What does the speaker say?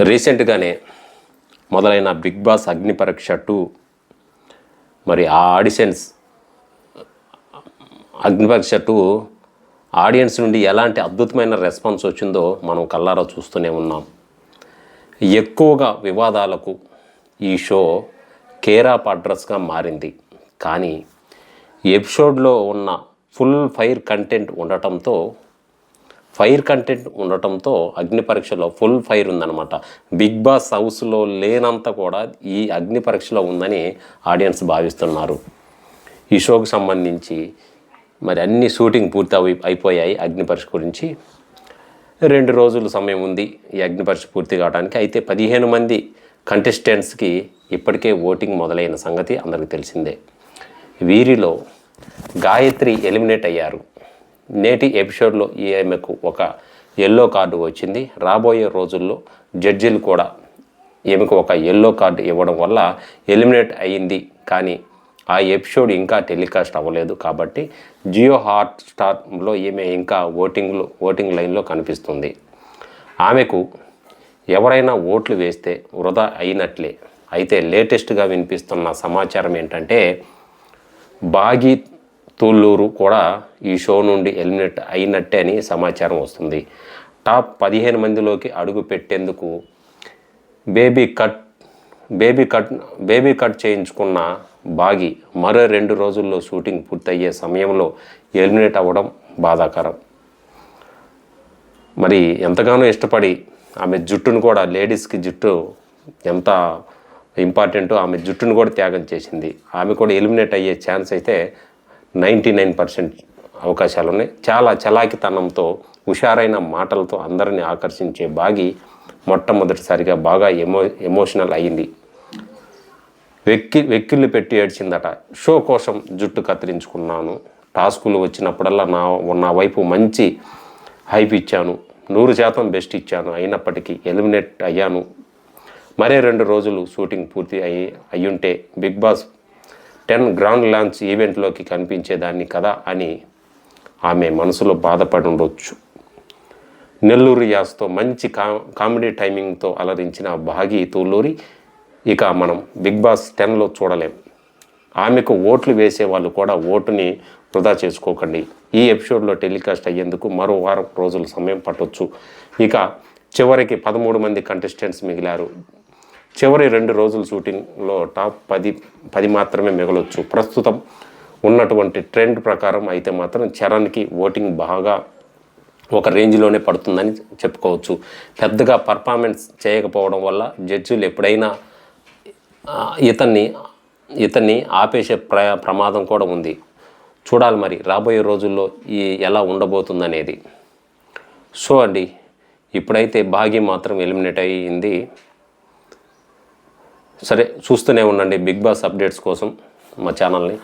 రీసెంట్గానే మొదలైన big boss అగ్ని పరీక్ష 2 మరి ఆ ఆడిషన్స్ అగ్ని పరీక్ష 2 ఆడియన్స్ నుండి ఎలాంటి అద్భుతమైన రెస్పాన్స్ వచ్చిందో మనం కళ్ళారా చూస్తూనే ఉన్నాం. ఎక్కువగా వివాదాలకు ఈ షో కేర్ ఆఫ్ అడ్రస్గా మారింది. కానీ ఎపిసోడ్లో ఉన్న ఫుల్ ఫైర్ కంటెంట్ ఉండటంతో అగ్ని పరీక్షలో ఫుల్ ఫైర్ ఉందన్నమాట. బిగ్ బాస్ హౌస్లో లేనంత కూడా ఈ అగ్ని పరీక్షలో ఉందని ఆడియన్స్ భావిస్తున్నారు. ఈ షోకి సంబంధించి మరి అన్ని షూటింగ్ పూర్తి అయిపోయాయి. అగ్ని పరీక్ష గురించి 2 రోజులు సమయం ఉంది ఈ అగ్ని పరీక్ష పూర్తి కావడానికి. అయితే 15 మంది కంటెస్టెంట్స్కి ఇప్పటికే ఓటింగ్ మొదలైన సంగతి అందరికీ తెలిసిందే. వీరిలో గాయత్రి ఎలిమినేట్ అయ్యారు. నేటి ఎపిసోడ్లో ఈమెకు ఒక ఎల్లో కార్డు వచ్చింది. రాబోయే రోజుల్లో జడ్జీలు కూడా ఈమెకు ఒక ఎల్లో కార్డు ఇవ్వడం వల్ల ఎలిమినేట్ అయ్యింది. కానీ ఆ ఎపిసోడ్ ఇంకా టెలికాస్ట్ అవ్వలేదు కాబట్టి జియో హాట్స్టార్లో ఈమె ఇంకా ఓటింగ్ లైన్లో కనిపిస్తుంది. ఆమెకు ఎవరైనా ఓట్లు వేస్తే వృధా అయినట్లే. అయితే లేటెస్ట్గా వినిపిస్తున్న సమాచారం ఏంటంటే బాగి తూళ్ళూరు కూడా ఈ షో నుండి ఎలిమినేట్ అయినట్టే అని సమాచారం వస్తుంది. టాప్ 15 మందిలోకి అడుగు పెట్టేందుకు బేబీ కట్ చేయించుకున్న బాగి మరో 2 రోజుల్లో షూటింగ్ పూర్తయ్యే సమయంలో ఎలిమినేట్ అవ్వడం బాధాకరం. మరి ఎంతగానో ఇష్టపడి ఆమె జుట్టును కూడా, లేడీస్కి జుట్టు ఎంత ఇంపార్టెంటో ఆమె జుట్టును కూడా త్యాగం చేసింది. ఆమె కూడా ఎలిమినేట్ అయ్యే ఛాన్స్ అయితే 99% అవకాశాలు ఉన్నాయి. చాలా చలాకితనంతో, హుషారైన మాటలతో అందరినీ ఆకర్షించే బాగి మొట్టమొదటిసారిగా బాగా ఎమోషనల్ అయ్యింది. వెక్కిళ్ళు పెట్టి ఏడ్చిందట. షో కోసం జుట్టు కత్తిరించుకున్నాను, టాస్కులు వచ్చినప్పుడల్లా నా వైపు మంచి హైప్ ఇచ్చాను, 100% బెస్ట్ ఇచ్చాను, అయినప్పటికీ ఎలిమినేట్ అయ్యాను. మరే 2 రోజులు షూటింగ్ పూర్తి అయ్యుంటే బిగ్ బాస్ 10 గ్రాండ్ లాంచ్ ఈవెంట్లోకి కనిపించేదాన్ని కదా అని ఆమె మనసులో బాధపడి ఉండొచ్చు. నెల్లూరు యాస్తో మంచి కామెడీ టైమింగ్తో అలరించిన బాగి తూళ్ళూరి ఇక మనం బిగ్ బాస్ 10లో చూడలేం. ఆమెకు ఓట్లు వేసే వాళ్ళు కూడా ఓటుని వృధా చేసుకోకండి. ఈ ఎపిసోడ్లో టెలికాస్ట్ అయ్యేందుకు మరో వారం రోజుల సమయం పట్టొచ్చు. ఇక చివరికి 13 మంది కంటెస్టెంట్స్ మిగిలారు. చివరి 2 రోజుల షూటింగ్లో టాప్ 10 మాత్రమే మిగలొచ్చు. ప్రస్తుతం ఉన్నటువంటి ట్రెండ్ ప్రకారం అయితే మాత్రం చరణ్కి ఓటింగ్ బాగా ఒక రేంజ్లోనే పడుతుందని చెప్పుకోవచ్చు. పెద్దగా పర్ఫార్మెన్స్ చేయకపోవడం వల్ల జడ్జిలు ఎప్పుడైనా ఇతన్ని ఆపేసే ప్రమాదం కూడా ఉంది. చూడాలి మరి రాబోయే రోజుల్లో ఎలా ఉండబోతుందనేది. సో అండి, ఇప్పుడైతే భాగి మాత్రం ఎలిమినేట్ అయ్యింది. సరే, చూస్తూనే ఉండండి బిగ్ బాస్ అప్డేట్స్ కోసం మా ఛానల్ని.